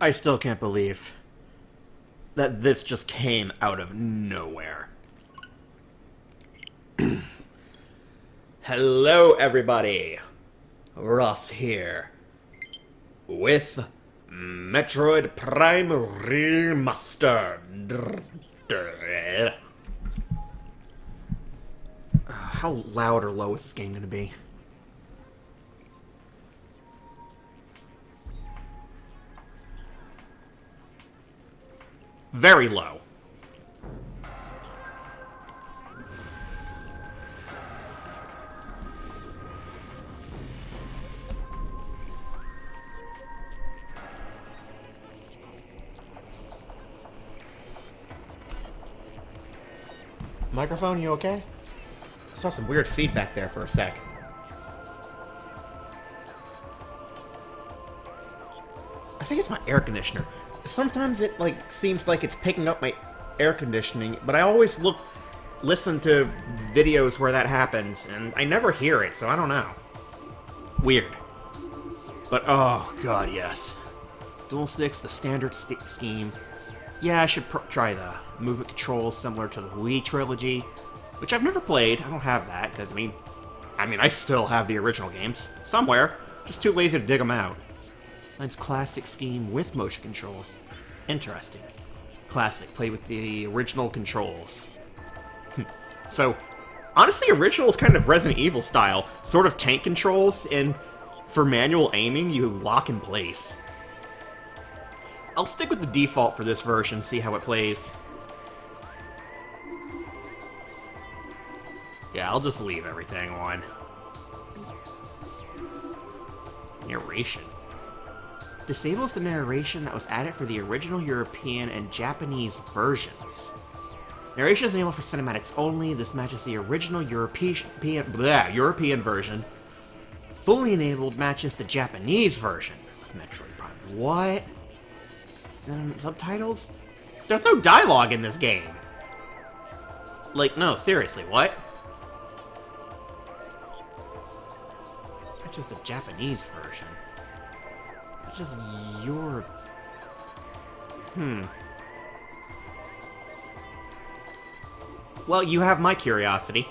I still can't believe that this just came out of nowhere. Hello, everybody. Ross here with Metroid Prime Remastered. How loud or low is this game going to be? Very low. Microphone, you okay? I saw some weird feedback there for a sec. I think it's my air conditioner. Sometimes it, seems like it's picking up my air conditioning, but I always listen to videos where that happens, and I never hear it, so I don't know. Weird. But, oh, god, yes. Dual sticks, the standard stick scheme. Yeah, I should try the movement controls similar to the Wii trilogy, which I've never played. I don't have that, because, I mean, I still have the original games. Somewhere. Just too lazy to dig them out. Mine's classic scheme with motion controls. Interesting. Classic. Play with the original controls. So, honestly, original is kind of Resident Evil style. Sort of tank controls, and for manual aiming, you lock in place. I'll stick with the default for this version, see how it plays. Yeah, I'll just leave everything on. Narration. Disables the narration that was added for the original European and Japanese versions. Narration is enabled for cinematics only. This matches the original European version. Fully enabled matches the Japanese version of Metroid Prime. What? Subtitles? There's no dialogue in this game. No, seriously, what? That's just a Japanese version. That's just your... Well, you have my curiosity.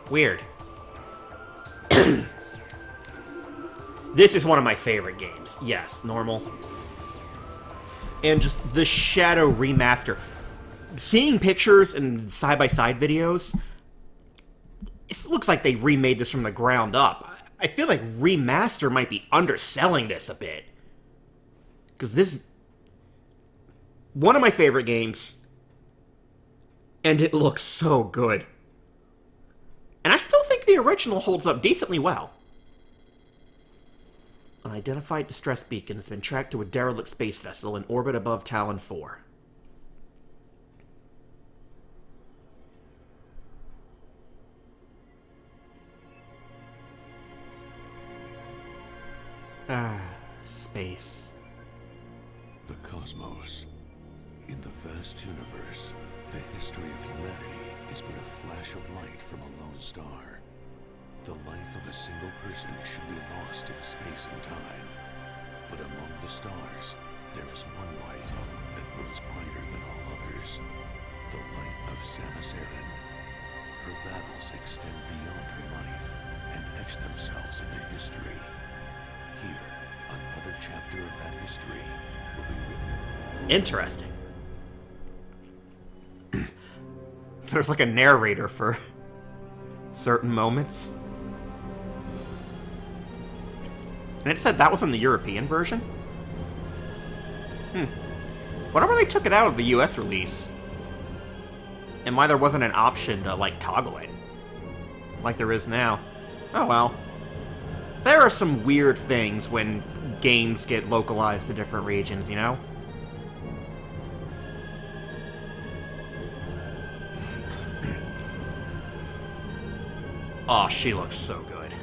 Weird. This is one of my favorite games. Yes, normal. And just the Shadow Remaster. Seeing pictures and side-by-side videos, it looks like they remade this from the ground up. I feel like Remaster might be underselling this a bit. Because this is one of my favorite games, and it looks so good. And I still think the original holds up decently well. An identified distress beacon has been tracked to a derelict space vessel in orbit above Talon 4. Space. The cosmos. In the vast universe, the history of humanity is but a flash of light from a lone star. The life of a single person should be lost in space and time. But among the stars, there is one light that burns brighter than all others. The light of Samus Aran. Her battles extend beyond her life and etch themselves into history. Here, another chapter of that history will be written. Interesting. So there's like a narrator for certain moments. And it said that was in the European version? Whenever they took it out of the US release, and why there wasn't an option to, toggle it, like there is now. Oh well. There are some weird things when games get localized to different regions, you know? Oh, she looks so good.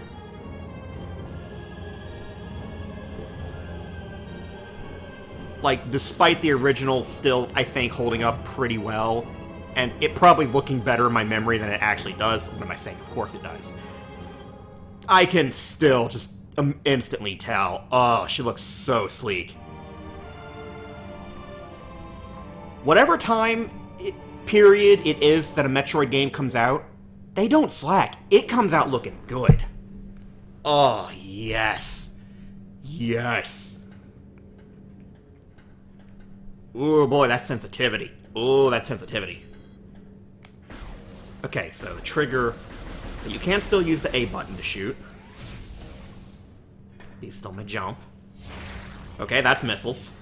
Despite the original still, I think, holding up pretty well, and it probably looking better in my memory than it actually does. What am I saying? Of course it does. I can still just instantly tell. Oh, she looks so sleek. Whatever period it is that a Metroid game comes out, they don't slack. It comes out looking good. Oh, yes. Yes. Ooh, boy, that's sensitivity. Ooh, that's sensitivity. Okay, so the trigger... You can still use the A button to shoot. He's still my jump. Okay, that's missiles.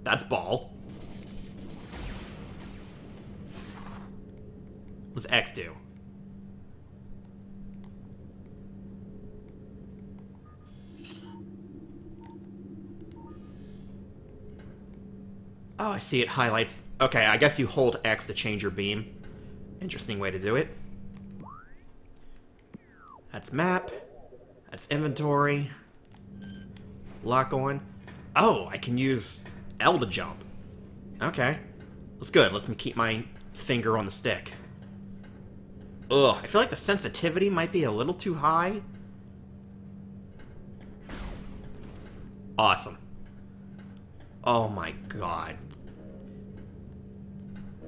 That's ball. What's X do? Oh, I see it highlights... Okay, I guess you hold X to change your beam. Interesting way to do it. That's map. That's inventory. Lock on. Oh, I can use L to jump. Okay. That's good. Lets me keep my finger on the stick. Ugh, I feel like the sensitivity might be a little too high. Awesome. Oh my god.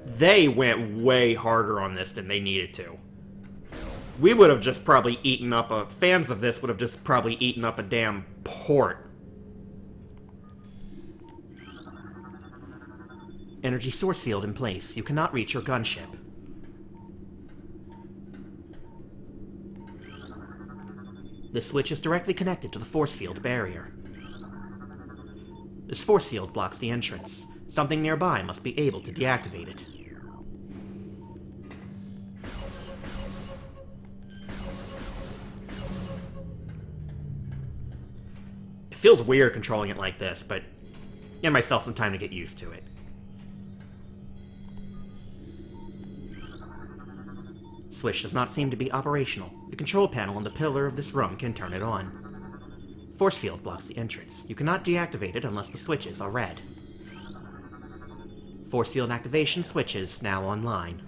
They went way harder on this than they needed to. We would have just probably eaten up a... Fans of this would have just probably eaten up a damn port. Energy source field in place. You cannot reach your gunship. This switch is directly connected to the force field barrier. This force field blocks the entrance. Something nearby must be able to deactivate it. It feels weird controlling it like this, but give myself some time to get used to it. Switch does not seem to be operational. The control panel on the pillar of this room can turn it on. Force field blocks the entrance. You cannot deactivate it unless the switches are red. Force field activation switches now online.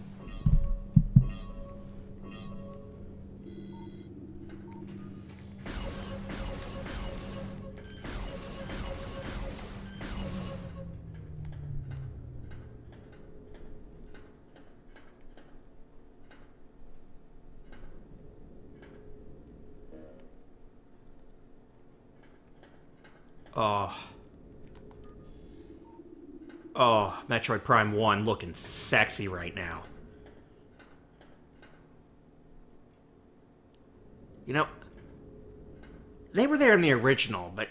Oh, Metroid Prime 1 looking sexy right now. You know, they were there in the original, but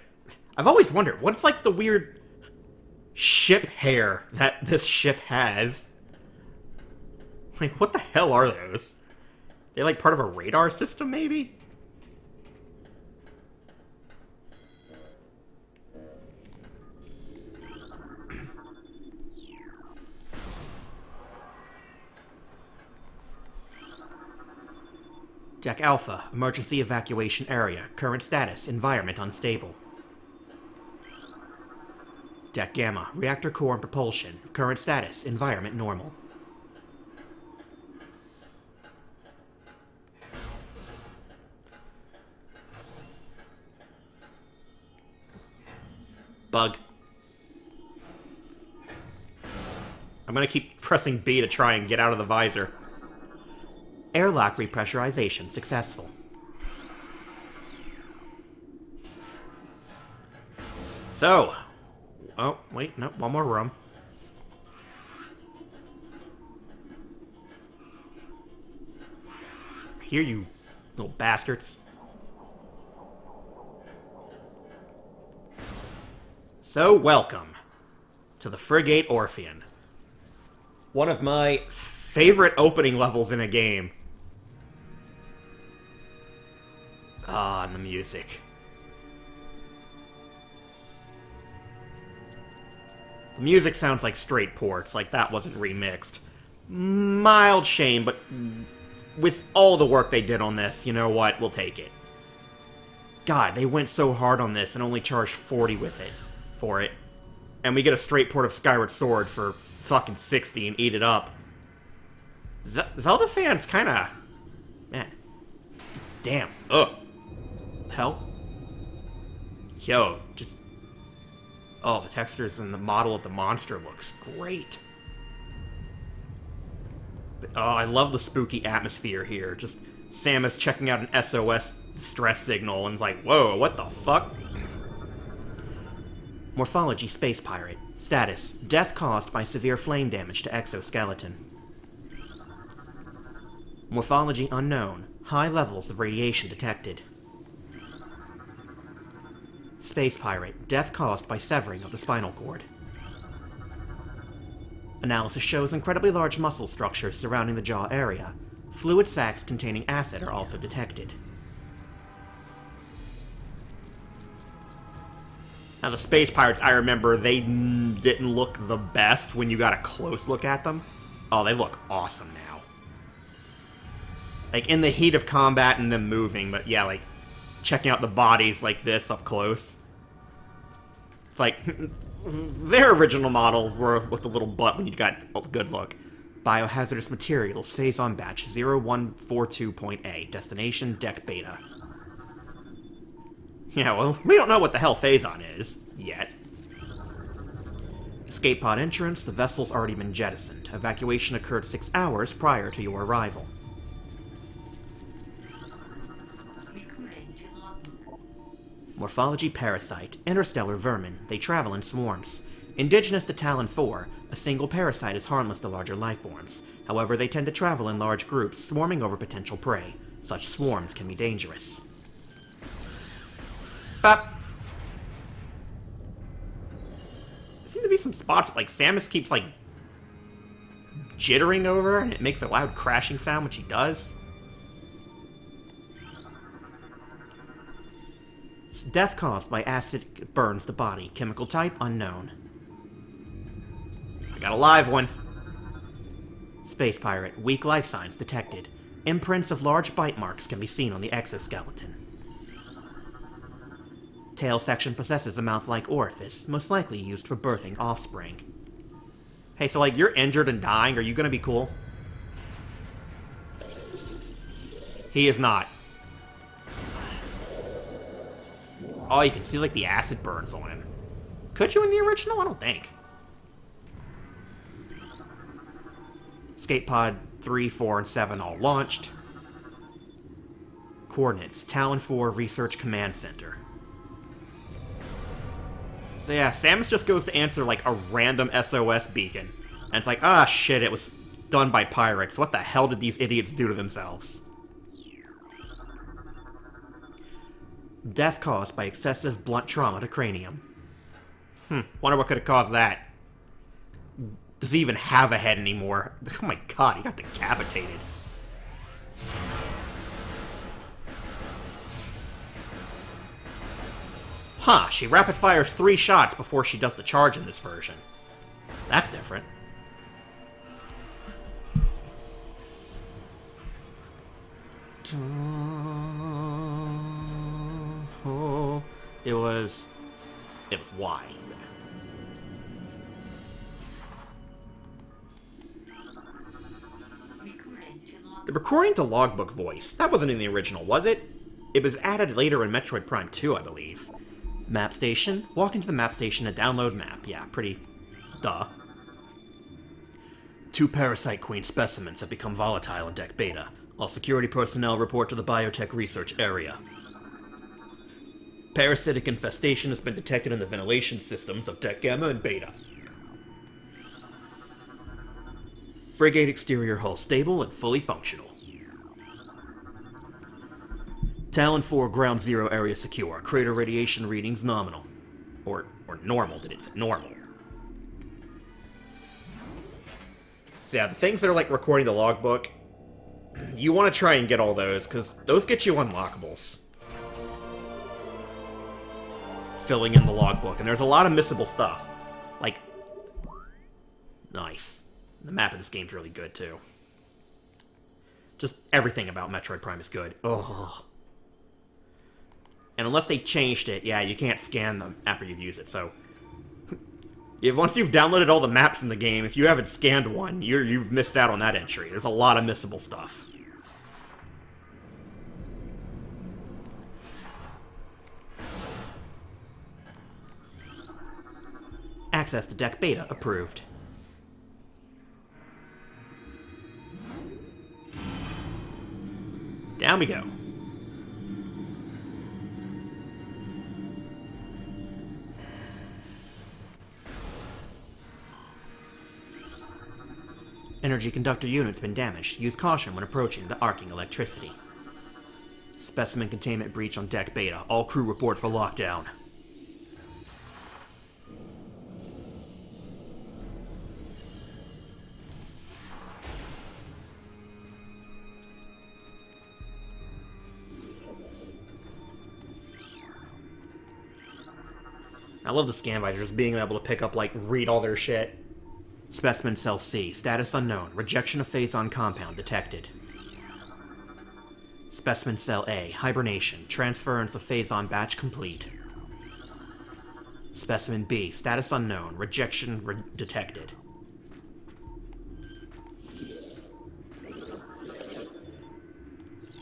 I've always wondered, what's like the weird ship hair that this ship has? Like, what the hell are those? They're like part of a radar system, maybe? Deck Alpha, emergency evacuation area. Current status, environment unstable. Deck Gamma, reactor core and propulsion. Current status, environment normal. Bug. I'm gonna keep pressing B to try and get out of the visor. Airlock repressurization successful. So, oh, wait, no, one more room. Here, you little bastards. So, welcome to the Frigate Orpheon. One of my favorite opening levels in a game. Ah, and the music. The music sounds like straight ports, like that wasn't remixed. Mild shame, but with all the work they did on this, you know what? We'll take it. God, they went so hard on this and only charged $40 for it. And we get a straight port of Skyward Sword for fucking $60 and eat it up. Zelda fans kinda... Man. Damn. Ugh. Hell? Yo, just... Oh, the textures and the model of the monster looks great. But, oh, I love the spooky atmosphere here. Just Samus checking out an SOS distress signal and it's like, whoa, what the fuck? Morphology Space Pirate. Status: death caused by severe flame damage to exoskeleton. Morphology unknown. High levels of radiation detected. Space Pirate. Death caused by severing of the spinal cord. Analysis shows incredibly large muscle structures surrounding the jaw area. Fluid sacs containing acid are also detected. Now, the Space Pirates, I remember, they didn't look the best when you got a close look at them. Oh, they look awesome now. Like, in the heat of combat and them moving, but yeah, like, checking out the bodies like this up close. It's like, their original models looked a little butt when you got a good look. Biohazardous Materials, Phase-On Batch 0142.A, Destination Deck Beta. Yeah, well, we don't know what the hell Phase-On is, yet. Escape pod entrance, the vessel's already been jettisoned. Evacuation occurred 6 hours prior to your arrival. Morphology Parasite, interstellar vermin. They travel in swarms. Indigenous to Talon 4, a single parasite is harmless to larger lifeforms. However, they tend to travel in large groups, swarming over potential prey. Such swarms can be dangerous. Bop! There seem to be some spots, like, Samus keeps, like, jittering over, and it makes a loud crashing sound when she does. Death caused by acid burns the body. Chemical type unknown. I got a live one. Space Pirate. Weak life signs detected. Imprints of large bite marks can be seen on the exoskeleton. Tail section possesses a mouth-like orifice, most likely used for birthing offspring. Hey, so, like, you're injured and dying. Are you gonna be cool? He is not. Oh, you can see, like, the acid burns on him. Could you in the original? I don't think. Escape pod 3, 4, and 7 all launched. Coordinates: Talon 4 Research Command Center. So yeah, Samus just goes to answer, like, a random SOS beacon. And it's like, ah, shit, it was done by pirates. What the hell did these idiots do to themselves? Death caused by excessive blunt trauma to cranium. Wonder what could have caused that. Does he even have a head anymore? Oh my god, he got decapitated. Huh, she rapid fires 3 shots before she does the charge in this version. That's different. It was wide. The recording to logbook voice. That wasn't in the original, was it? It was added later in Metroid Prime 2, I believe. Map station. Walk into the map station and download map. Yeah, pretty... duh. 2 Parasite Queen specimens have become volatile in Deck Beta. All security personnel report to the biotech research area. Parasitic infestation has been detected in the ventilation systems of Deck Gamma and Beta. Frigate exterior hull stable and fully functional. Talon 4 Ground Zero area secure. Crater radiation readings nominal. Or normal, did it say normal? So yeah, the things that are like recording the logbook, you want to try and get all those, because those get you unlockables. Filling in the logbook, and there's a lot of missable stuff. Like, nice. The map of this game's really good, too. Just everything about Metroid Prime is good. Ugh. And unless they changed it, yeah, you can't scan them after you've used it, so... Once you've downloaded all the maps in the game, if you haven't scanned one, you've missed out on that entry. There's a lot of missable stuff. Access to Deck Beta approved. Down we go. Energy conductor unit's been damaged. Use caution when approaching the arcing electricity. Specimen containment breach on Deck Beta. All crew report for lockdown. I love the scan visors being able to pick up, like, read all their shit. Specimen Cell C. Status unknown. Rejection of Phazon compound detected. Specimen Cell A. Hibernation. Transference of Phazon batch complete. Specimen B. Status unknown. Rejection detected.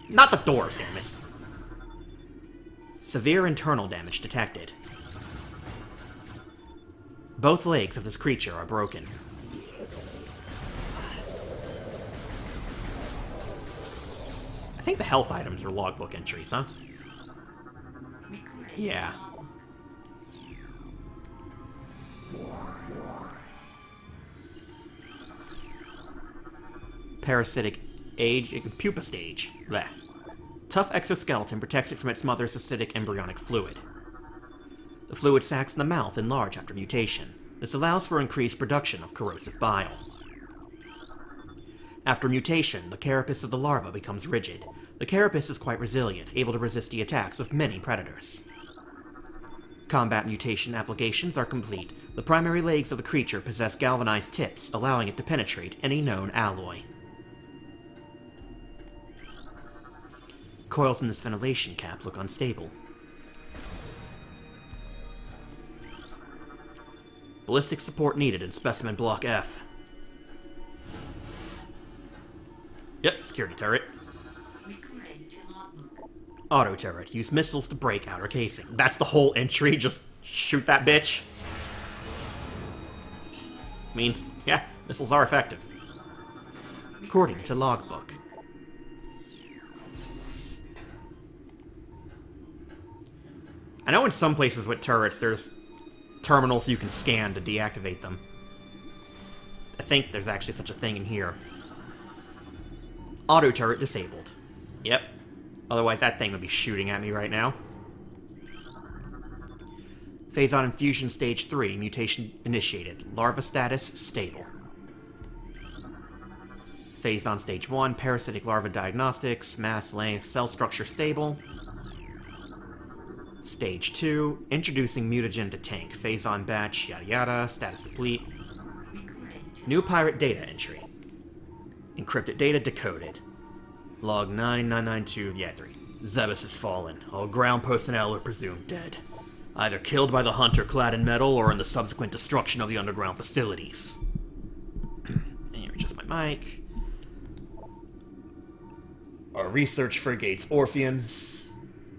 Not the door, Samus! Severe internal damage detected. Both legs of this creature are broken. I think the health items are logbook entries, huh? Yeah. Parasitic age, pupa stage. Blech. Tough exoskeleton protects it from its mother's acidic embryonic fluid. The fluid sacs in the mouth enlarge after mutation. This allows for increased production of corrosive bile. After mutation, the carapace of the larva becomes rigid. The carapace is quite resilient, able to resist the attacks of many predators. Combat mutation applications are complete. The primary legs of the creature possess galvanized tips, allowing it to penetrate any known alloy. Coils in this ventilation cap look unstable. Ballistic support needed in Specimen Block F. Yep, security turret. Auto turret. Use missiles to break outer casing. That's the whole entry, just shoot that bitch. I mean, yeah, missiles are effective. According to logbook. I know in some places with turrets there's terminals you can scan to deactivate them. I think there's actually such a thing in here. Auto turret disabled. Yep. Otherwise that thing would be shooting at me right now. Phazon infusion stage 3, mutation initiated. Larva status stable. Phazon stage 1, parasitic larva diagnostics, mass length, cell structure stable. Stage 2, introducing mutagen to tank. Phazon batch, yada yada, status complete. New pirate data entry. Encrypted data decoded. Log 9992-3. Zebus has fallen. All ground personnel are presumed dead. Either killed by the hunter clad in metal or in the subsequent destruction of the underground facilities. And here, just my mic. Our research frigates Orpheon,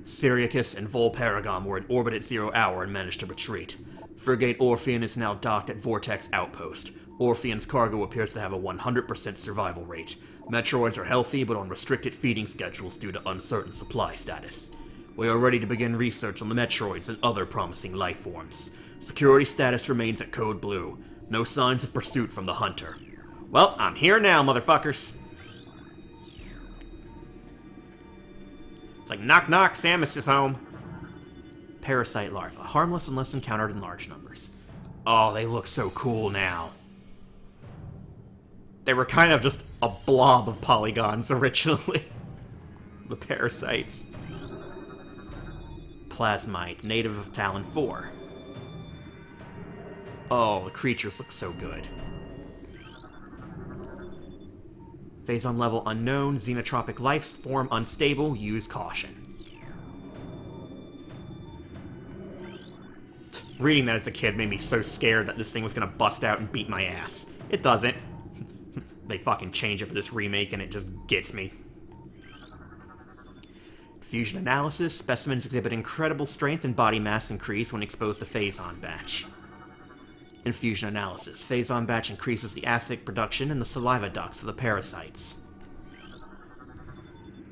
Siriacus, and Volparagon were in orbit at 0 hour and managed to retreat. Frigate Orpheon is now docked at Vortex Outpost. Orpheon's cargo appears to have a 100% survival rate. Metroids are healthy, but on restricted feeding schedules due to uncertain supply status. We are ready to begin research on the Metroids and other promising life forms. Security status remains at Code Blue. No signs of pursuit from the hunter. Well, I'm here now, motherfuckers. It's like, knock knock, Samus is home. Parasite larva. Harmless unless encountered in large numbers. Oh, they look so cool now. They were kind of just a blob of polygons originally. The parasites. Plasmite, native of Talon 4. Oh, the creatures look so good. Phazon level unknown, xenotropic life form unstable, use caution. Reading that as a kid made me so scared that this thing was gonna bust out and beat my ass. It doesn't. They fucking change it for this remake and it just gets me. Fusion analysis, specimens exhibit incredible strength and body mass increase when exposed to Phazon batch. Infusion analysis. Phazon batch increases the acid production in the saliva ducts of the parasites.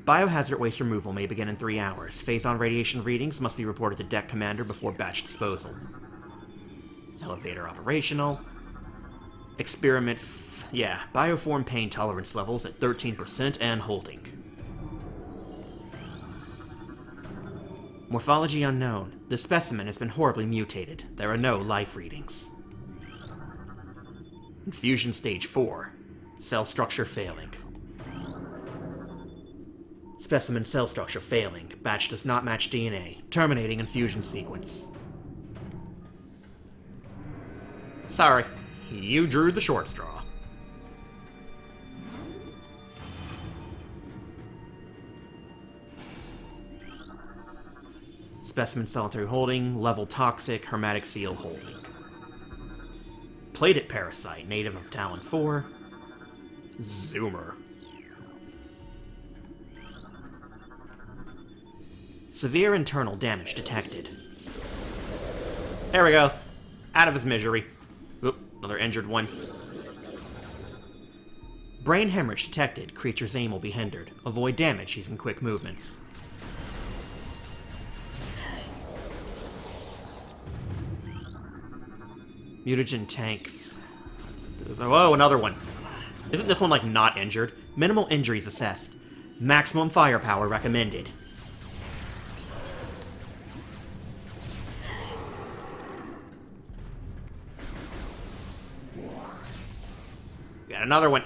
Biohazard waste removal may begin in 3 hours. Phazon radiation readings must be reported to deck commander before batch disposal. Elevator operational. Experiment... Bioform pain tolerance levels at 13% and holding. Morphology unknown. The specimen has been horribly mutated. There are no life readings. Infusion stage 4. Cell structure failing. Specimen cell structure failing. Batch does not match DNA. Terminating infusion sequence. Sorry, you drew the short straw. Specimen solitary holding, level toxic, hermetic seal holding. Plated parasite, native of Talon 4. Zoomer. Severe internal damage detected. There we go. Out of his misery. Oop, another injured one. Brain hemorrhage detected. Creature's aim will be hindered. Avoid damage using quick movements. Mutagen tanks. Oh, another one. Isn't this one, like, not injured? Minimal injuries assessed. Maximum firepower recommended. Got another one.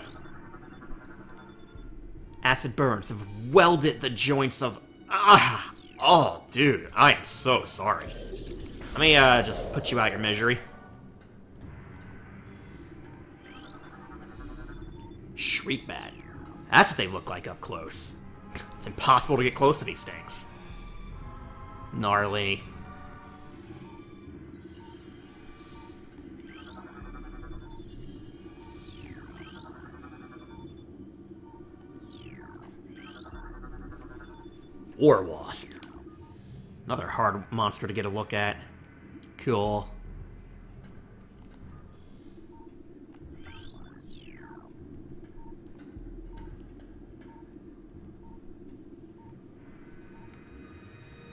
Acid burns have welded the joints of... Oh, dude, I am so sorry. Let me, just put you out your misery. Shriekbat. That's what they look like up close. It's impossible to get close to these things. Gnarly. War Wasp. Another hard monster to get a look at. Cool.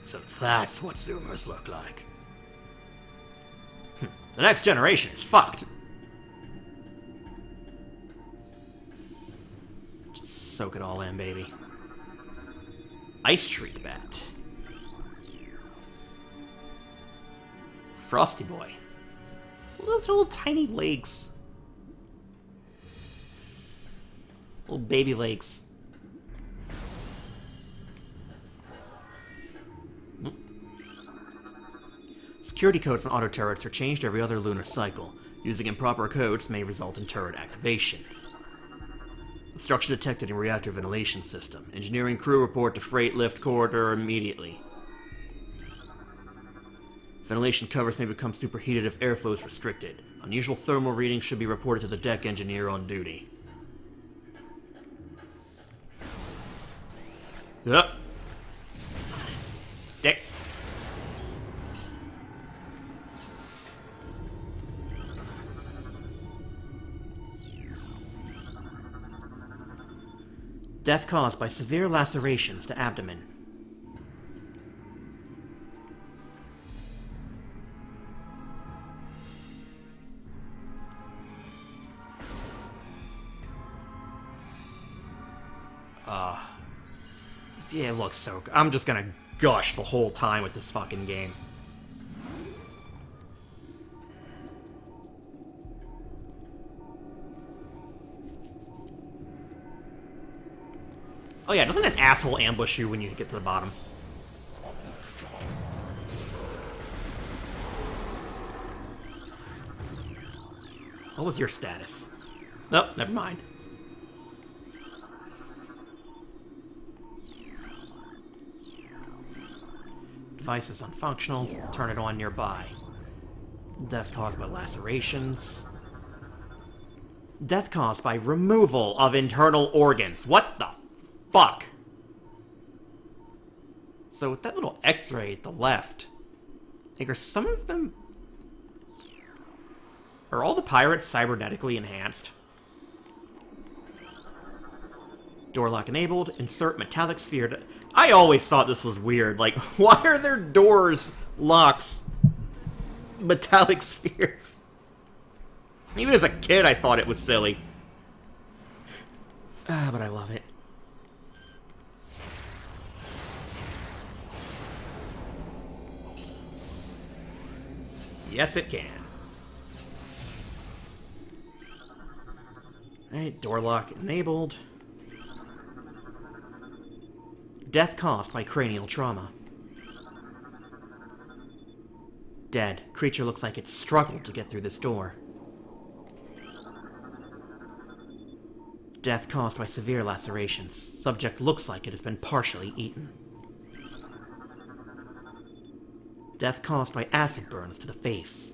So that's what Zoomers look like. The next generation is fucked. Just soak it all in, baby. Ice Shriekbat. Frosty Boy. Those little tiny legs. Little baby legs. Security codes on auto turrets are changed every other lunar cycle. Using improper codes may result in turret activation. Obstruction detected in reactor ventilation system. Engineering crew report to freight lift corridor immediately. Ventilation covers may become superheated if airflow is restricted. Unusual thermal readings should be reported to the deck engineer on duty. Yep. Dick. Death caused by severe lacerations to abdomen. Yeah, it looks so good. I'm just gonna gush the whole time with this fucking game. Oh yeah, doesn't an asshole ambush you when you get to the bottom? What was your status? Nope, never mind. Device is unfunctional. Turn it on nearby. Death caused by lacerations. Death caused by removal of internal organs. What the fuck? So with that little x-ray at the left, like, are some of them... Are all the pirates cybernetically enhanced? Door lock enabled. Insert metallic sphere to... I always thought this was weird. Like, why are there doors, locks, metallic spheres? Even as a kid, I thought it was silly. But I love it. Yes, it can. Alright, door lock enabled. Death caused by cranial trauma. Dead. Creature looks like it struggled to get through this door. Death caused by severe lacerations. Subject looks like it has been partially eaten. Death caused by acid burns to the face.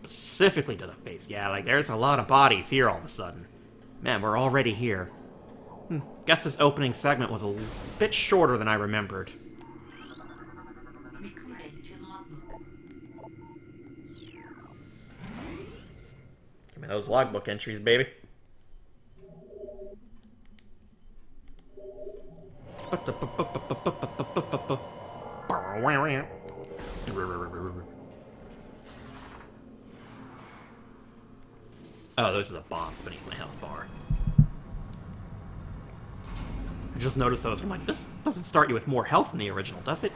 Specifically to the face. Yeah, like, there's a lot of bodies here all of a sudden. Man, we're already here. Guess this opening segment was a bit shorter than I remembered. Give me those logbook entries, baby. Oh, those are the bombs beneath my health bar. I just noticed those. I'm like, this doesn't start you with more health than the original, does it?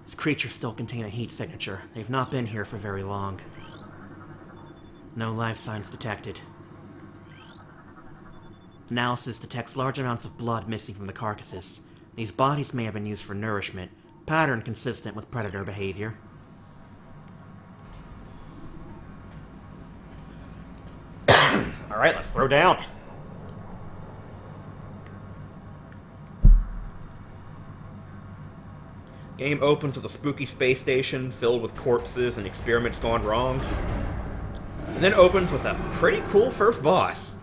These creatures still contain a heat signature. They've not been here for very long. No life signs detected. Analysis detects large amounts of blood missing from the carcasses. These bodies may have been used for nourishment, pattern consistent with predator behavior. Alright, let's throw down. Game opens with a spooky space station filled with corpses and experiments gone wrong. And then opens with a pretty cool first boss.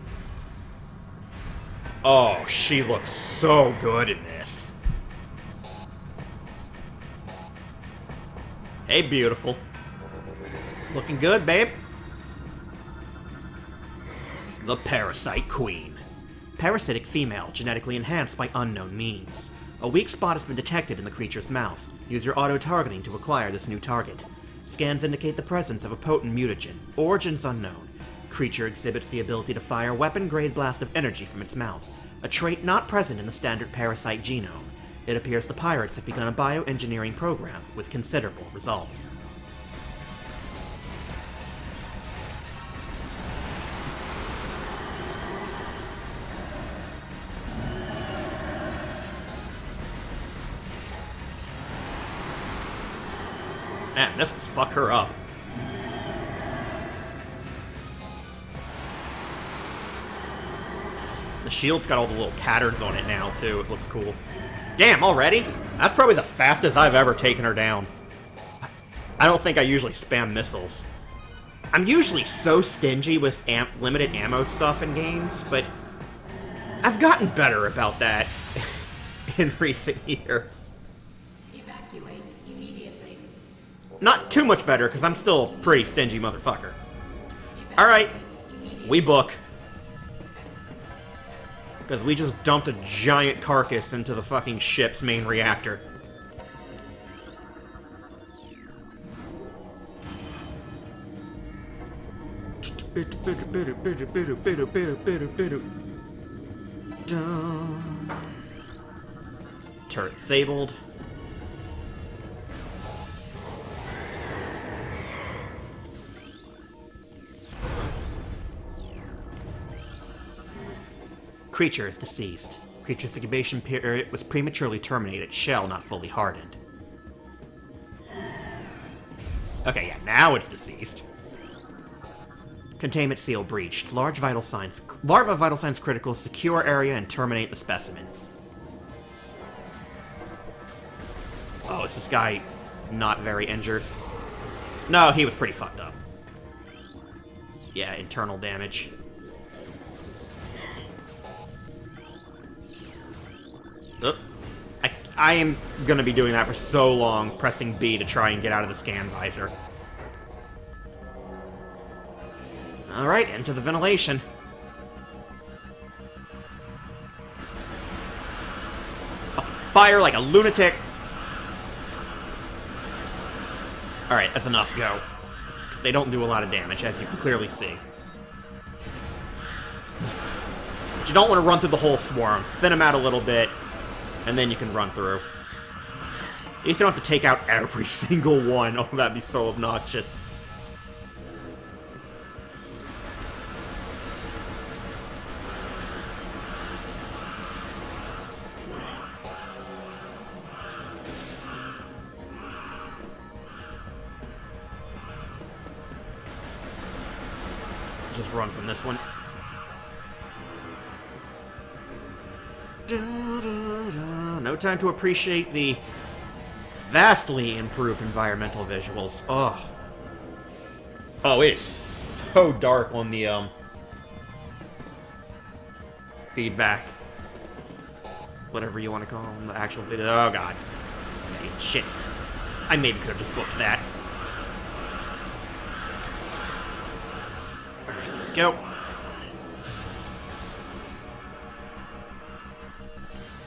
Oh, she looks so good in this. Hey, beautiful. Looking good, babe. The Parasite Queen. Parasitic female, genetically enhanced by unknown means. A weak spot has been detected in the creature's mouth. Use your auto-targeting to acquire this new target. Scans indicate the presence of a potent mutagen. Origins unknown. Creature exhibits the ability to fire weapon-grade blast of energy from its mouth, a trait not present in the standard parasite genome. It appears the pirates have begun a bioengineering program with considerable results. Man, this is fuck her up. The shield's got all the little patterns on it now, too. It looks cool. Damn, already? That's probably the fastest I've ever taken her down. I don't think I usually spam missiles. I'm usually so stingy with limited ammo stuff in games, but I've gotten better about that in recent years. Evacuate immediately. Not too much better, because I'm still a pretty stingy motherfucker. Alright, we book. Because we just dumped a giant carcass into the fucking ship's main reactor. Turret disabled. Creature is deceased. Creature's incubation period was prematurely terminated. Shell not fully hardened. Okay, yeah, now it's deceased. Containment seal breached. Larva vital signs critical. Secure area and terminate the specimen. Oh, is this guy not very injured? No, he was pretty fucked up. Yeah, internal damage. I am gonna be doing that for so long, pressing B to try and get out of the scan visor. Alright, into the ventilation. Fire like a lunatic. Alright, that's enough, go. Because they don't do a lot of damage, as you can clearly see. But you don't want to run through the whole swarm. Thin them out a little bit, and then you can run through. At least you don't have to take out every single one. Oh, that'd be so obnoxious. Just run from this one. No time to appreciate the vastly improved environmental visuals. Oh. Oh, it's so dark on the, feedback. Whatever you want to call them, the actual video. Oh, God. Okay, shit. I maybe could have just booked that. Alright, let's go.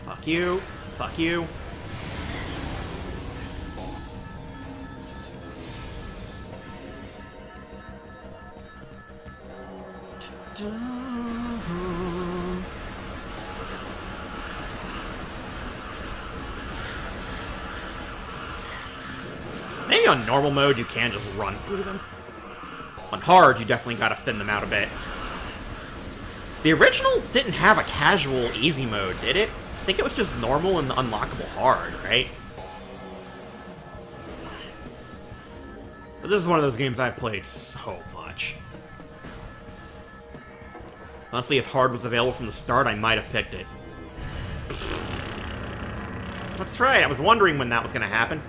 Fuck you. Fuck you. Maybe on normal mode you can just run through them. On hard, you definitely gotta thin them out a bit. The original didn't have a casual easy mode, did it? I think it was just normal and unlockable hard, right? But this is one of those games I've played so much. Honestly, if hard was available from the start, I might have picked it. That's right, I was wondering when that was gonna happen.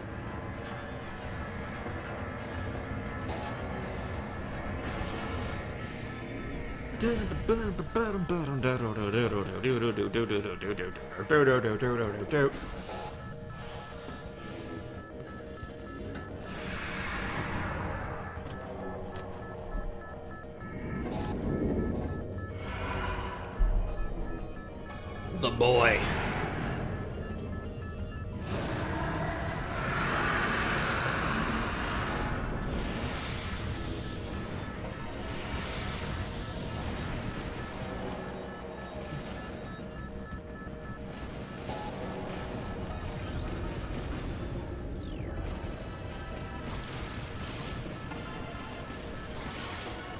The boy.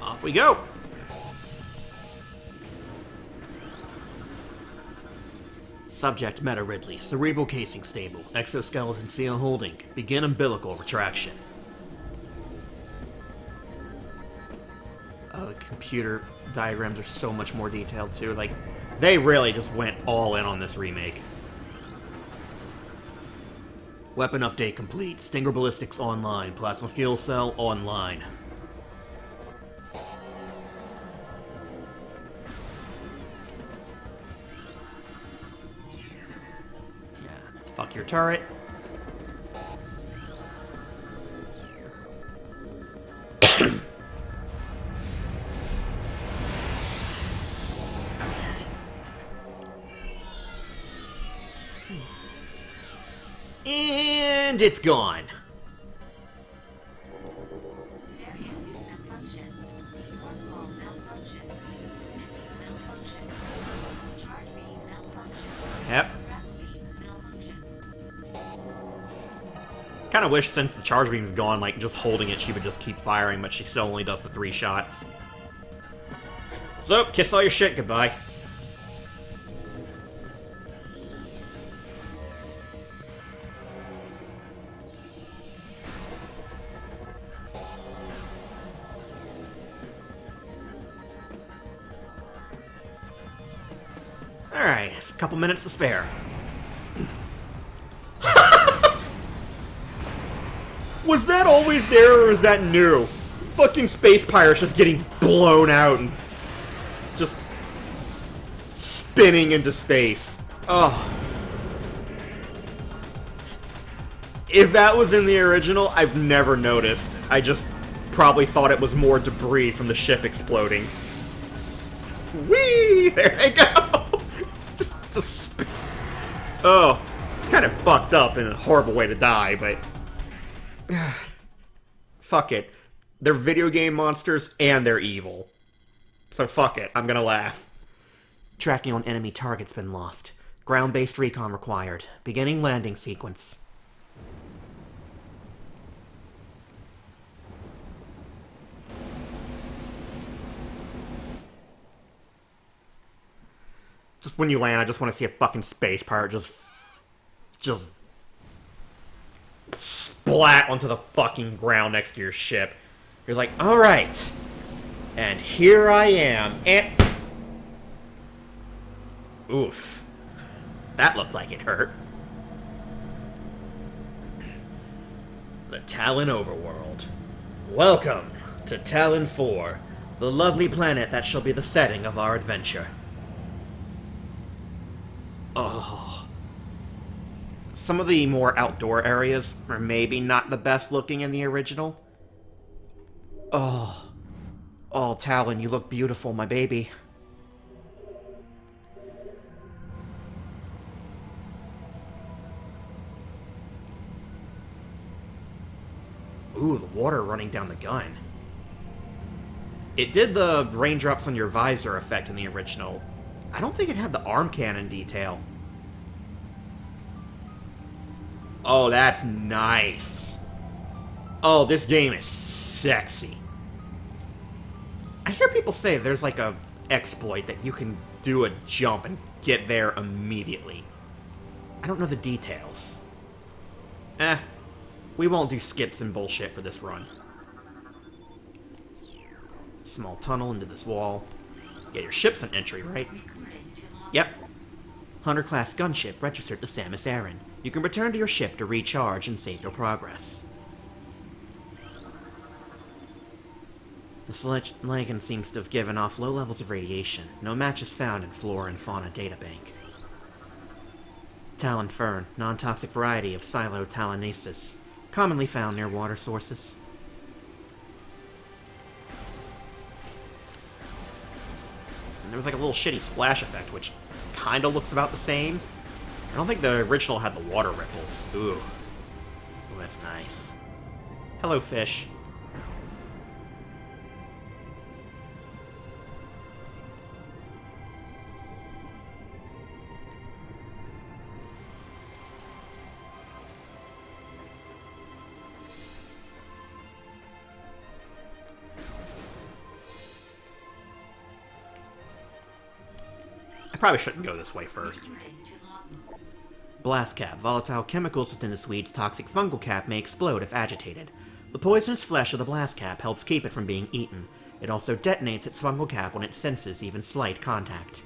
Off we go. Subject Meta Ridley, cerebral casing stable, exoskeleton seal holding, begin umbilical retraction. The computer diagrams are so much more detailed too. Like, they really just went all in on this remake. Weapon update complete. Stinger ballistics online. Plasma fuel cell online. Fuck your turret. And it's gone. Yep. Kind of wish, since the charge beam's gone, like, just holding it, she would just keep firing, but she still only does the 3 shots. So, kiss all your shit goodbye. Alright, a couple minutes to spare. Was that always there, or is that new? Fucking space pirates just getting blown out and just spinning into space. Oh. If that was in the original, I've never noticed. I just probably thought it was more debris from the ship exploding. Whee! There they go! just... Oh, it's kind of fucked up and a horrible way to die, but... Fuck it. They're video game monsters, and they're evil. So fuck it, I'm gonna laugh. Tracking on enemy target's been lost. Ground-based recon required. Beginning landing sequence. Just when you land, I just want to see a fucking space pirate just splat onto the fucking ground next to your ship. You're like, alright. And here I am. And... Oof. That looked like it hurt. The Talon Overworld. Welcome to Talon 4, the lovely planet that shall be the setting of our adventure. Oh. Some of the more outdoor areas are maybe not the best looking in the original. Oh. Oh, Talon, you look beautiful, my baby. Ooh, the water running down the gun. It did the raindrops on your visor effect in the original. I don't think it had the arm cannon detail. Oh, that's nice. Oh, this game is sexy. I hear people say there's like a exploit that you can do a jump and get there immediately. I don't know the details. We won't do skips and bullshit for this run. Small tunnel into this wall. Yeah, your ship's an entry, right? Yep. Hunter-class gunship registered to Samus Aran. You can return to your ship to recharge and save your progress. The Lagan seems to have given off low levels of radiation. No match is found in flora and fauna databank. Talon fern, non-toxic variety of Silotalanesis, commonly found near water sources. And there was like a little shitty splash effect, which kind of looks about the same. I don't think the original had the water ripples. Ooh. Ooh, that's nice. Hello, fish. I probably shouldn't go this way first. Blast cap. Volatile chemicals within the Swede's toxic fungal cap may explode if agitated. The poisonous flesh of the blast cap helps keep it from being eaten. It also detonates its fungal cap when it senses even slight contact.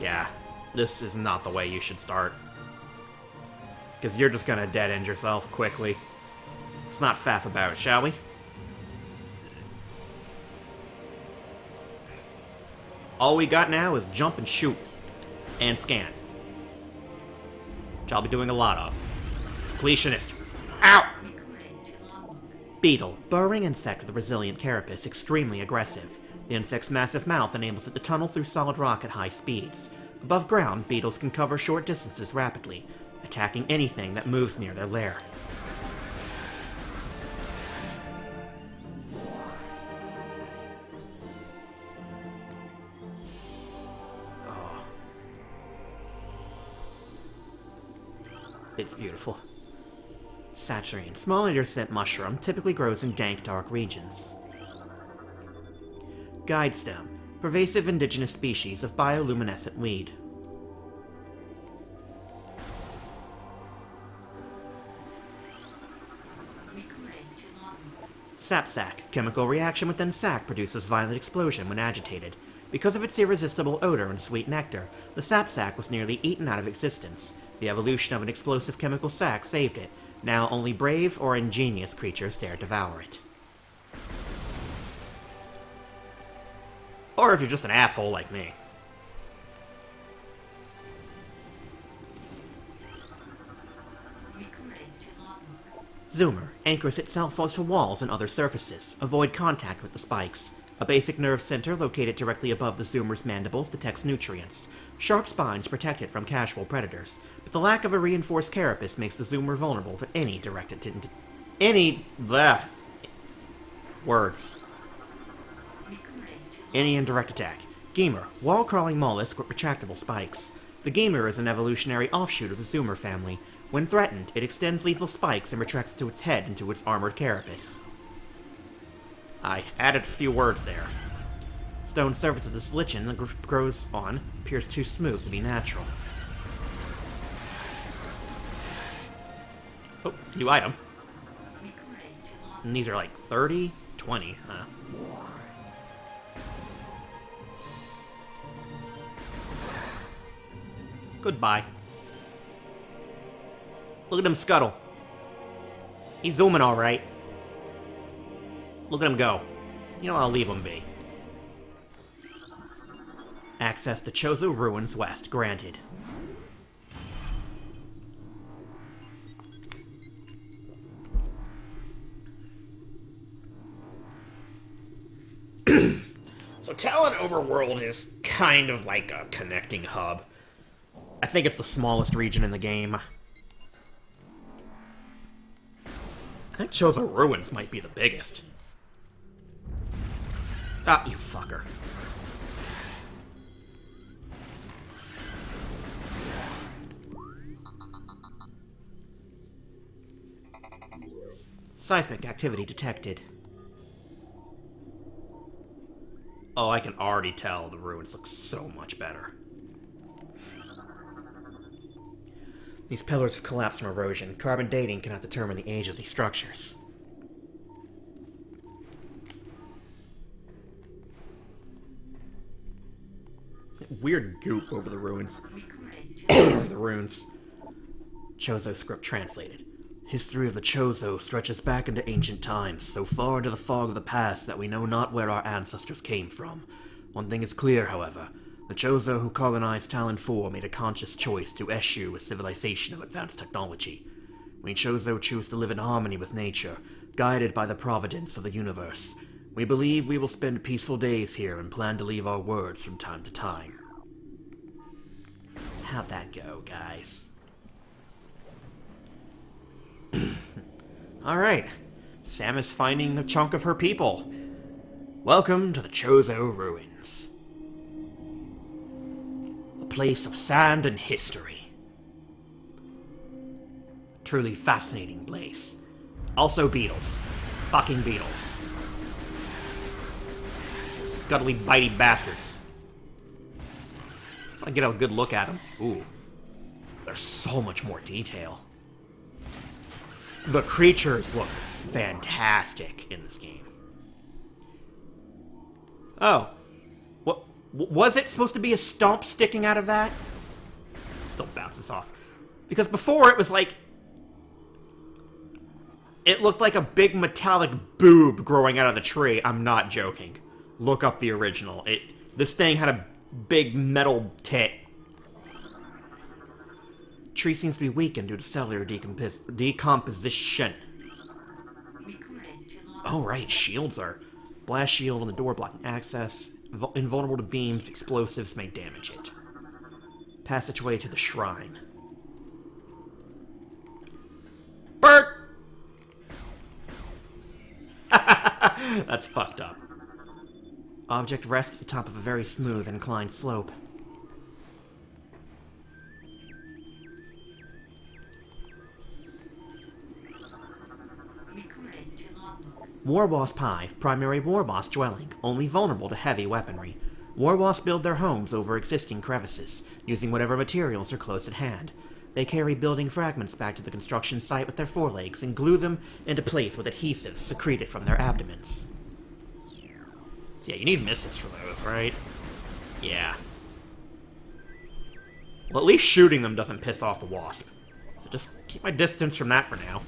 Yeah, this is not the way you should start. Because you're just gonna dead-end yourself quickly. Let's not faff about it, shall we? All we got now is jump and shoot. And scan. Which I'll be doing a lot of. Completionist. Ow! Beetle. Burrowing insect with a resilient carapace, extremely aggressive. The insect's massive mouth enables it to tunnel through solid rock at high speeds. Above ground, beetles can cover short distances rapidly, attacking anything that moves near their lair. It's beautiful. Saturine. Small intercept mushroom typically grows in dank, dark regions. Guide stem. Pervasive indigenous species of bioluminescent weed. Sap sac. Chemical reaction within sac produces violent explosion when agitated. Because of its irresistible odor and sweet nectar, the sap sac was nearly eaten out of existence. The evolution of an explosive chemical sac saved it. Now only brave or ingenious creatures dare devour it. Or if you're just an asshole like me. Zoomer anchors itself onto walls and other surfaces. Avoid contact with the spikes. A basic nerve center located directly above the Zoomer's mandibles detects nutrients. Sharp spines protect it from casual predators, but the lack of a reinforced carapace makes the Zoomer vulnerable to any any indirect attack. Gamer, wall-crawling mollusk with retractable spikes. The Gamer is an evolutionary offshoot of the Zoomer family. When threatened, it extends lethal spikes and retracts to its head into its armored carapace. I added a few words there. Stone surface of this lichen that grows on appears too smooth to be natural. Oh, new item. And these are like 30? 20, huh? Goodbye. Look at him scuttle. He's zooming alright. Look at him go. You know, I'll leave him be. Access to Chozo Ruins West granted. So Talon Overworld is kind of like a connecting hub. I think it's the smallest region in the game. I think Chozo Ruins might be the biggest. Ah, you fucker. Seismic activity detected. Oh, I can already tell the ruins look so much better. These pillars have collapsed from erosion. Carbon dating cannot determine the age of these structures. Weird goop over the ruins. The ruins. Chozo script translated. History of the Chozo stretches back into ancient times, so far into the fog of the past that we know not where our ancestors came from. One thing is clear, however. The Chozo who colonized Talon 4 made a conscious choice to eschew a civilization of advanced technology. We Chozo choose to live in harmony with nature, guided by the providence of the universe. We believe we will spend peaceful days here and plan to leave our words from time to time. How'd that go, guys? Alright, Sam is finding a chunk of her people. Welcome to the Chozo Ruins. A place of sand and history. Truly fascinating place. Also beetles. Fucking beetles. Scuttly bitey bastards. I want to get a good look at them. Ooh. There's so much more detail. The creatures look fantastic in this game. Oh. What? Was it supposed to be a stump sticking out of that? It still bounces off. Because before it was like... It looked like a big metallic boob growing out of the tree. I'm not joking. Look up the original. This thing had a big metal tit. Tree seems to be weakened due to cellular decomposition. Oh, right, shields are. Blast shield on the door blocking access. Invulnerable to beams, explosives may damage it. Passageway to the shrine. Bert! That's fucked up. Object rests at the top of a very smooth, inclined slope. Warwasp Hive, primary warwasp dwelling, only vulnerable to heavy weaponry. Warwasps build their homes over existing crevices, using whatever materials are close at hand. They carry building fragments back to the construction site with their forelegs and glue them into place with adhesives secreted from their abdomens. So yeah, you need missiles for those, right? Yeah. Well, at least shooting them doesn't piss off the wasp. So just keep my distance from that for now.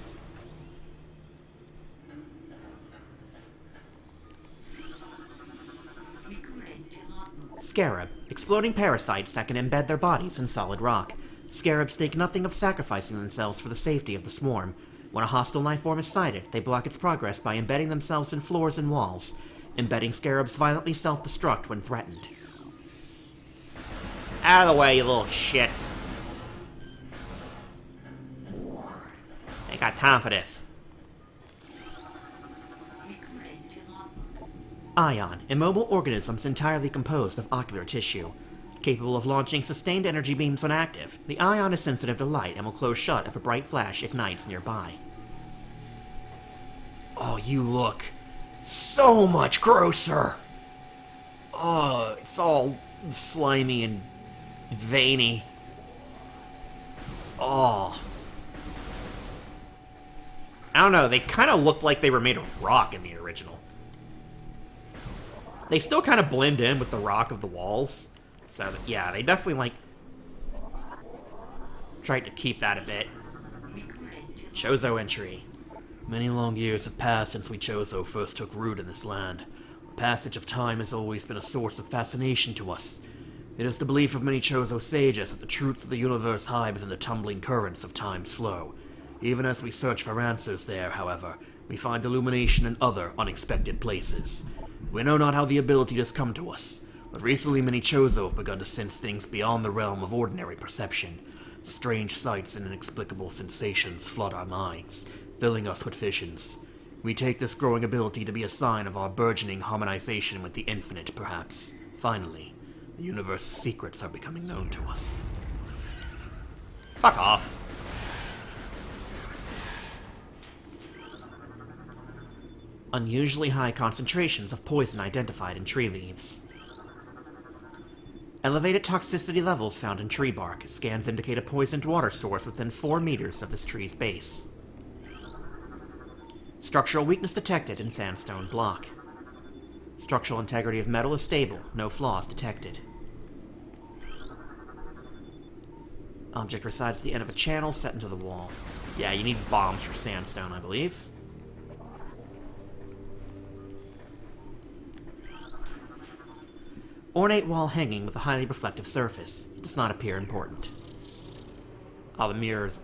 Scarab. Exploding parasites that can embed their bodies in solid rock. Scarabs think nothing of sacrificing themselves for the safety of the swarm. When a hostile life form is sighted, they block its progress by embedding themselves in floors and walls. Embedding scarabs violently self-destruct when threatened. Out of the way, you little shits. Ain't got time for this. Ion, immobile organisms entirely composed of ocular tissue. Capable of launching sustained energy beams when active, the ion is sensitive to light and will close shut if a bright flash ignites nearby. Oh, you look so much grosser! Oh, it's all slimy and veiny. Oh. I don't know, they kind of looked like they were made of rock in the original. They still kind of blend in with the rock of the walls. So, yeah, they definitely, like, tried to keep that a bit. Chozo entry. Many long years have passed since we Chozo first took root in this land. The passage of time has always been a source of fascination to us. It is the belief of many Chozo sages that the truths of the universe hide within the tumbling currents of time's flow. Even as we search for answers there, however, we find illumination in other, unexpected places. We know not how the ability has come to us, but recently many Chozo have begun to sense things beyond the realm of ordinary perception. Strange sights and inexplicable sensations flood our minds, filling us with visions. We take this growing ability to be a sign of our burgeoning harmonization with the infinite, perhaps. Finally, the universe's secrets are becoming known to us. Fuck off. Unusually high concentrations of poison identified in tree leaves. Elevated toxicity levels found in tree bark. Scans indicate a poisoned water source within 4 meters of this tree's base. Structural weakness detected in sandstone block. Structural integrity of metal is stable. No flaws detected. Object resides at the end of a channel set into the wall. Yeah, you need bombs for sandstone, I believe. Ornate wall hanging with a highly reflective surface. It does not appear important. Oh, the mirrors.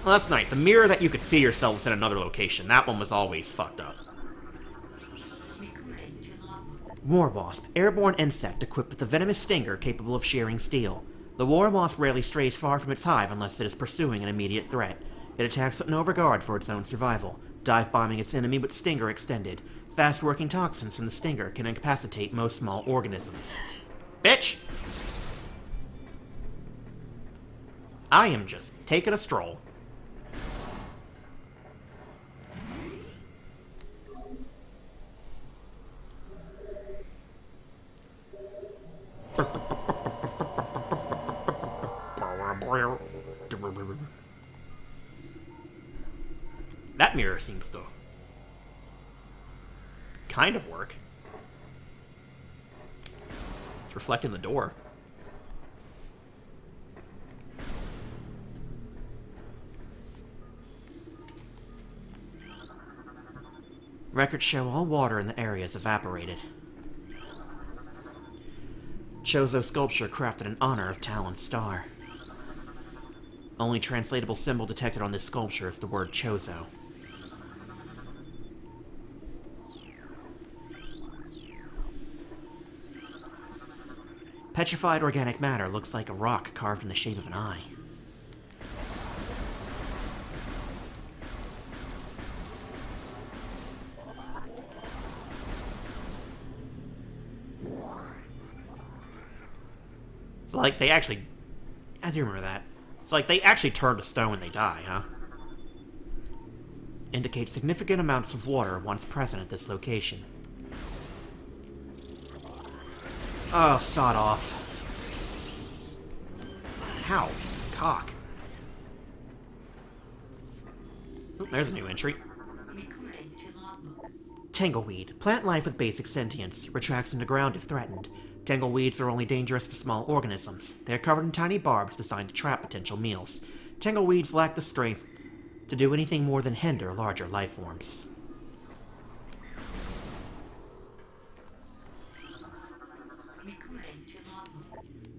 Well, that's nice. The mirror that you could see yourselves in another location. That one was always fucked up. War Wasp. Airborne insect equipped with a venomous stinger capable of shearing steel. The War Wasp rarely strays far from its hive unless it is pursuing an immediate threat. It attacks with no regard for its own survival, dive-bombing its enemy with stinger extended. Fast-working toxins from the stinger can incapacitate most small organisms. Bitch! I am just taking a stroll. That mirror seems to kind of work. It's reflecting the door. Records show all water in the area is evaporated. Chozo sculpture crafted in honor of Talon's star. Only translatable symbol detected on this sculpture is the word Chozo. Petrified organic matter looks like a rock carved in the shape of an eye. So, like, they actually... I do remember that. It's like they actually turn to stone when they die, huh? Indicates significant amounts of water once present at this location. Oh, sod off. How? Cock. Oh, there's a new entry. Tangleweed. Plant life with basic sentience. Retracts into ground if threatened. Tangleweeds are only dangerous to small organisms. They are covered in tiny barbs designed to trap potential meals. Tangleweeds lack the strength to do anything more than hinder larger life forms.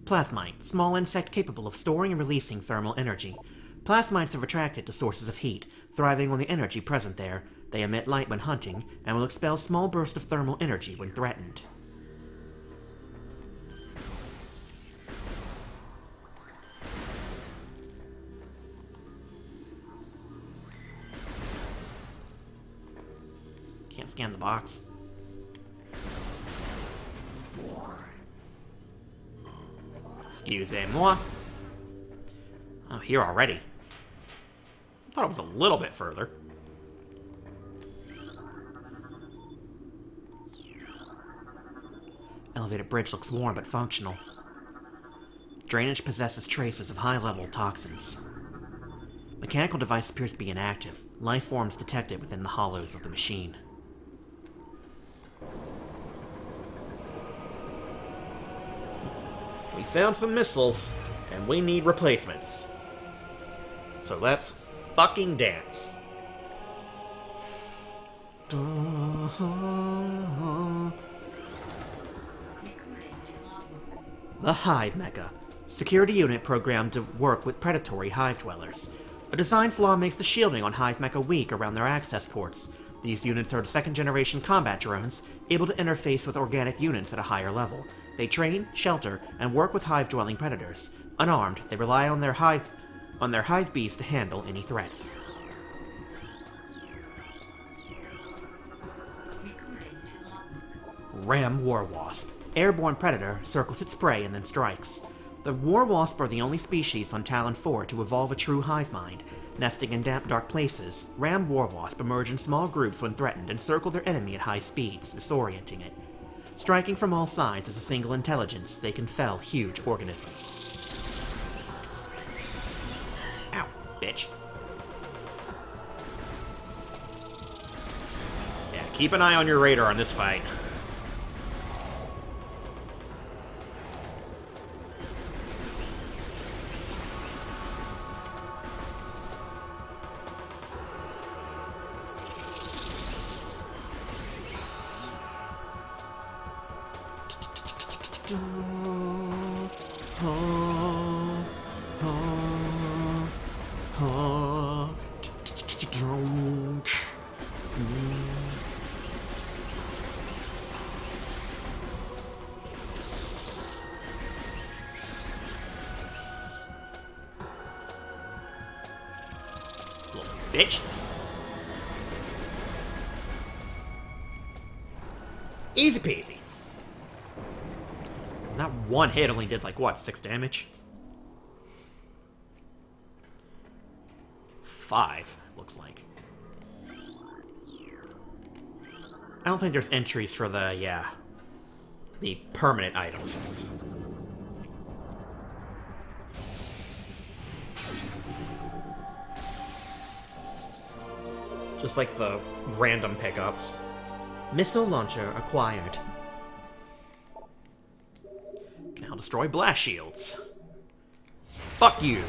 Plasmite. Small insect capable of storing and releasing thermal energy. Plasmites are attracted to sources of heat, thriving on the energy present there. They emit light when hunting, and will expel small bursts of thermal energy when threatened. Can't scan the box. Excusez-moi. Oh, here already. I thought it was a little bit further. Elevated bridge looks worn but functional. Drainage possesses traces of high-level toxins. Mechanical device appears to be inactive. Life forms detected within the hollows of the machine. We found some missiles, and we need replacements. So let's fucking dance. The Hive Mecha. Security unit programmed to work with predatory hive dwellers. A design flaw makes the shielding on Hive Mecha weak around their access ports. These units are second-generation combat drones, able to interface with organic units at a higher level. They train, shelter, and work with hive-dwelling predators. Unarmed, they rely on their hive bees to handle any threats. Ram War Wasp. Airborne predator, circles its prey and then strikes. The War Wasp are the only species on Talon 4 to evolve a true hive mind. Nesting in damp, dark places, Ram War Wasp emerge in small groups when threatened and circle their enemy at high speeds, disorienting it. Striking from all sides as a single intelligence, they can fell huge organisms. Ow, bitch. Yeah, keep an eye on your radar on this fight. Bitch. Easy peasy. That one hit only did like, what, 6 damage? 5, looks like. I don't think there's entries for the permanent items. Just like the random pickups. Missile launcher acquired. Can now destroy blast shields. Fuck you.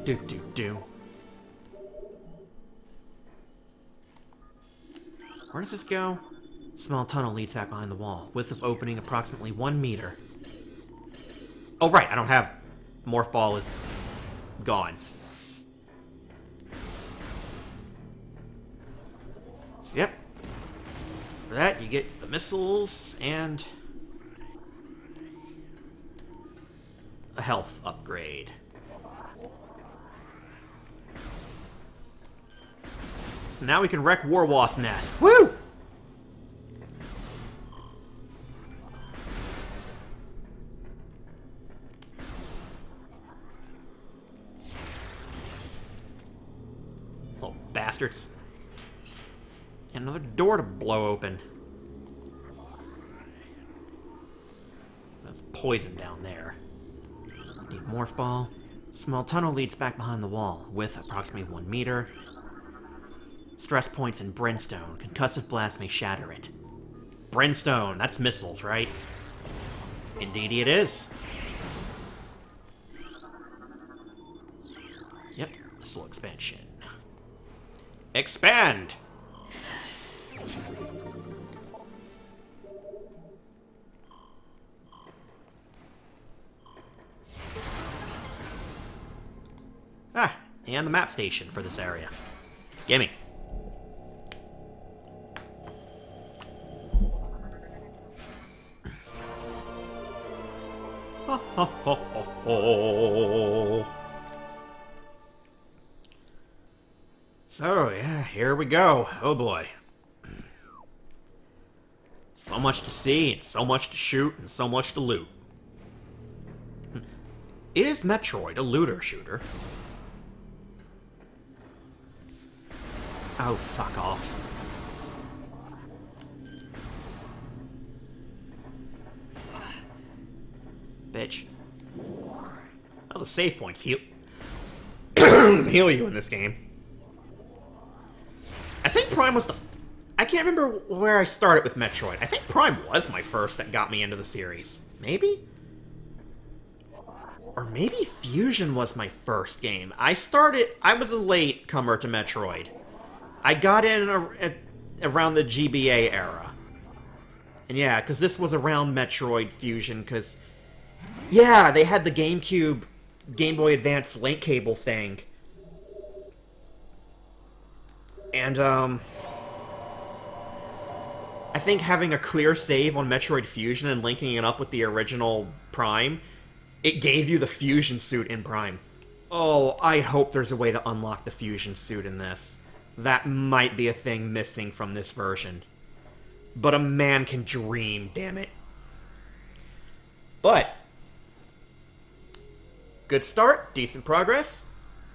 Do. Where does this go? Small tunnel leads back behind the wall. Width of opening approximately 1 meter. Oh right, I don't have... Morph ball is gone. So, yep. For that, you get the missiles and a health upgrade. Now we can wreck War Wasp Nest. Woo! Little bastards. And another door to blow open. That's poison down there. Need morph ball. Small tunnel leads back behind the wall, width approximately 1 meter. Stress points in brimstone. Concussive blast may shatter it. Brimstone, that's missiles, right? Indeedy it is. Yep, missile expansion. Expand! and the map station for this area. Gimme. Ho, ho, ho, ho, ho. So, yeah, here we go. Oh boy. So much to see, and so much to shoot, and so much to loot. Is Metroid a looter shooter? Oh, fuck off. Bitch. Oh, the save points heal heal you in this game. I think Prime was the... I can't remember where I started with Metroid. I think Prime was my first that got me into the series. Maybe? Or maybe Fusion was my first game. I was a late comer to Metroid. I got in around the GBA era. And yeah, because this was around Metroid Fusion, because... Yeah, they had the GameCube, Game Boy Advance link cable thing. And, I think having a clear save on Metroid Fusion and linking it up with the original Prime, it gave you the Fusion suit in Prime. Oh, I hope there's a way to unlock the Fusion suit in this. That might be a thing missing from this version. But a man can dream, damn it. But, good start, decent progress.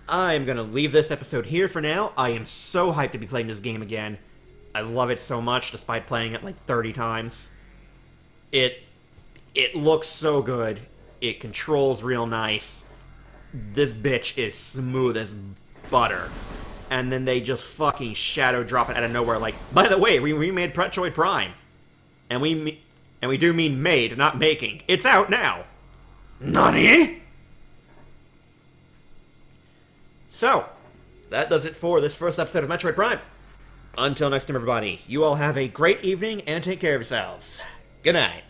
I'm gonna leave this episode here for now. I am so hyped to be playing this game again. I love it so much, despite playing it like 30 times. It looks so good. It controls real nice. This bitch is smooth as butter. And then they just fucking shadow drop it out of nowhere like, by the way, we remade Metroid Prime. And we do mean made, not making. It's out now. Nani? So, that does it for this first episode of Metroid Prime. Until next time, everybody, you all have a great evening and take care of yourselves. Good night.